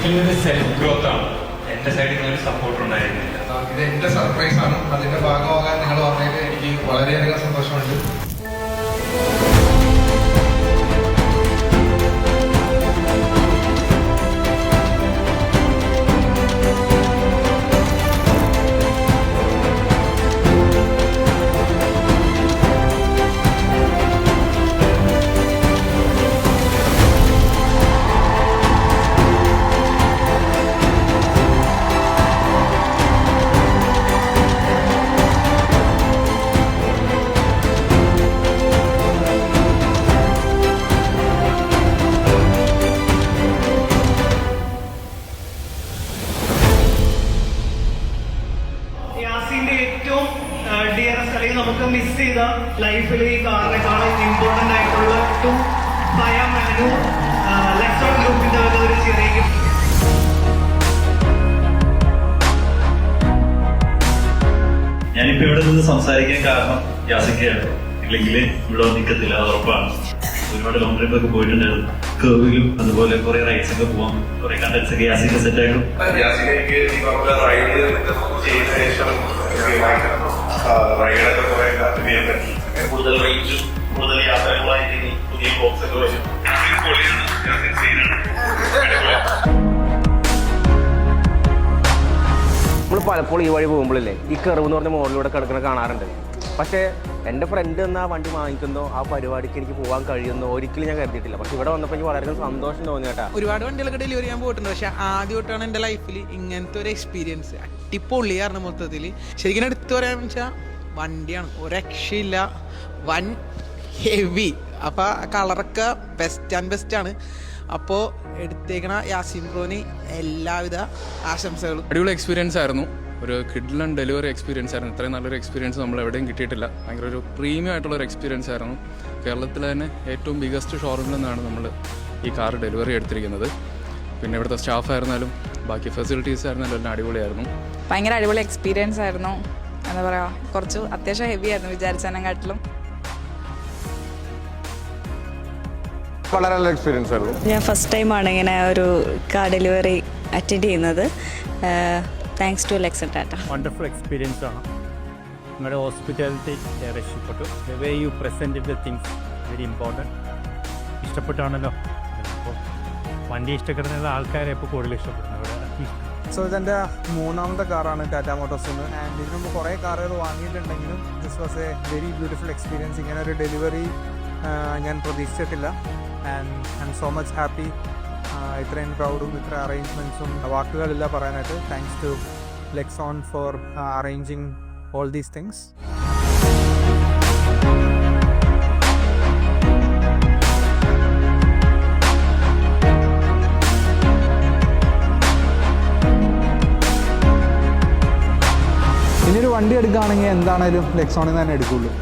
Basically ഒരു self growth ആണ്. എന്റെ സൈഡിൽ നിന്ന് ഒരു സപ്പോർട്ട് ഉണ്ടായിരുന്നില്ല. ഇത് എന്റെ സർപ്രൈസ് ആണ്. അതിന്റെ ഭാഗമാകാൻ നിങ്ങൾ വന്നതിൽ എനിക്ക് വളരെയധികം സന്തോഷമുണ്ട്. ഏറ്റവും ഡിയറസ്റ്റ് അല്ലെങ്കിൽ നമുക്ക് മിസ് ചെയ്ത ലൈഫിൽ ഈ കാറിനെക്കാളും ഇമ്പോർട്ടന്റ് ആയിട്ടുള്ള ടു പയം അനു ലെക്സോൺ ഗ്രൂപ്പിന്റെ ഒരു ചെറിയ ഗിഫ്റ്റ്. ഞാനിപ്പോ ഇവിടെ നിന്ന് സംസാരിക്കാൻ കാരണം യാസിക്കയാണ്. ഇല്ലെങ്കിൽ ഇവിടെ നിൽക്കത്തില്ല, അത് ഉറപ്പാണ്. ഒരുപാട് ലോങ് ട്രിപ്പ് ഒക്കെ പോയിട്ടുണ്ടായിരുന്നു. കേവിലും അതുപോലെ കുറെ റൈഡ്സ് ഒക്കെ പോവാം. കുറെ കണ്ടൻസ് ഒക്കെ യാസിക്ക സെറ്റ് ആക്കും. കൂടുതൽ റേഞ്ചും കൂടുതൽ യാത്രകളായിട്ട് പുതിയ ബോക്സ് ഒക്കെ വരും. നമ്മൾ പലപ്പോഴും ഈ വഴി പോകുമ്പോഴല്ലേ ഈ കർവ് എന്ന് പറഞ്ഞ മോഡലിലൂടെ കിടക്കുന്ന കാണാറുണ്ട്. പക്ഷേ എൻ്റെ ഫ്രണ്ട് എന്ന വണ്ടി വാങ്ങിക്കുന്നോ ആ പരിപാടിക്ക് എനിക്ക് പോകാൻ കഴിയുന്നോ ഒരിക്കലും ഞാൻ കരുതിയിട്ടില്ല. പക്ഷെ ഇവിടെ വന്നപ്പോൾ എനിക്ക് വളരെ സന്തോഷം തോന്നി കേട്ടാ. ഒരുപാട് വണ്ടികളൊക്കെ ഡെലിവറി ചെയ്യാൻ പോയിട്ടുണ്ട്. പക്ഷെ ആദ്യമായിട്ടാണ് എൻ്റെ ലൈഫിൽ ഇങ്ങനത്തെ ഒരു എക്സ്പീരിയൻസ്. അടിപൊളിയായിരുന്നു മൊത്തത്തിൽ. ശരിക്കും എടുത്തു പറയാന്ന് വെച്ചാൽ വണ്ടിയാണ്, ഒരു രക്ഷയില്ല, വൻ ഹെവി. അപ്പോൾ കളറൊക്കെ ബെസ്റ്റ് ആൻഡ് ബെസ്റ്റാണ്. അപ്പോൾ എടുത്തേക്കണ യാസിൻ ബ്രോന് എല്ലാവിധ ആശംസകളും. അടിപൊളി എക്സ്പീരിയൻസ് ആയിരുന്നു. ഒരു കിഡ്ലൻ ഡെലിവറി എക്സ്പീരിയൻസ് ആയിരുന്നു. ഇത്രയും നല്ലൊരു എക്സ്പീരിയൻസ് നമ്മൾ എവിടെയും കിട്ടിയിട്ടില്ല. ഭയങ്കര ഒരു പ്രീമിയം ആയിട്ടുള്ളൊരു എക്സ്പീരിയൻസ് ആയിരുന്നു. കേരളത്തിലെ തന്നെ ഏറ്റവും ബിഗസ്റ്റ് ഷോറൂമിൽ നിന്നാണ് നമ്മൾ ഈ കാർ ഡെലിവറി എടുത്തിരിക്കുന്നത്. പിന്നെ ഇവിടുത്തെ സ്റ്റാഫ് ആയിരുന്നാലും ബാക്കി ഫെസിലിറ്റീസ് ആയിരുന്നാലും എല്ലാം അടിപൊളിയായിരുന്നു. ഭയങ്കര അടിപൊളി എക്സ്പീരിയൻസ് ആയിരുന്നു. എന്താ പറയുക, കുറച്ച് അത്യാവശ്യം ഹെവി ആയിരുന്നു വിചാരിച്ചതിനെക്കാട്ടിലും. വളരെ നല്ല എക്സ്പീരിയൻസ് ആയിരുന്നു. ഞാൻ ഫസ്റ്റ് ടൈമാണ് ഇങ്ങനെ ഒരു കാർ ഡെലിവറി അറ്റൻഡ് ചെയ്യുന്നത്. Thanks to Lexon Tata. Wonderful experience ആണ്. നിങ്ങളുടെ ഹോസ്പിറ്റാലിറ്റി ഏറെ ഇഷ്ടപ്പെട്ടു. The way you presented the things very important. ഇഷ്ടപ്പെട്ടാണല്ലോ. അപ്പോൾ വണ്ടി ഇഷ്ടപ്പെടുന്ന ആൾക്കാരെ ഇപ്പോൾ കൂടുതൽ ഇഷ്ടപ്പെടുന്നത്. സോ ഇതെൻ്റെ മൂന്നാമത്തെ കാറാണ് ടാറ്റ മോട്ടോഴ്സിൽ നിന്ന്. ആൻഡ് ഇതിനു മുമ്പ് കുറേ കാറുകൾ വാങ്ങിയിട്ടുണ്ടെങ്കിലും this was a very beautiful experience. ഇങ്ങനെ ഒരു ഡെലിവറി ഞാൻ പ്രതീക്ഷിച്ചിട്ടില്ല. And I'm so much happy. ഇത്രയും ക്രൗഡും ഇത്ര അറേഞ്ച്മെൻറ്റ്സും വാക്കുകളില്ല പറയാനായിട്ട്. Thanks to Lexon for arranging all these things. ഇനിയൊരു വണ്ടി എടുക്കുകയാണെങ്കിൽ എന്താണേലും ലെക്സോണിൽ നിന്ന് തന്നെ എടുക്കുകയുള്ളൂ.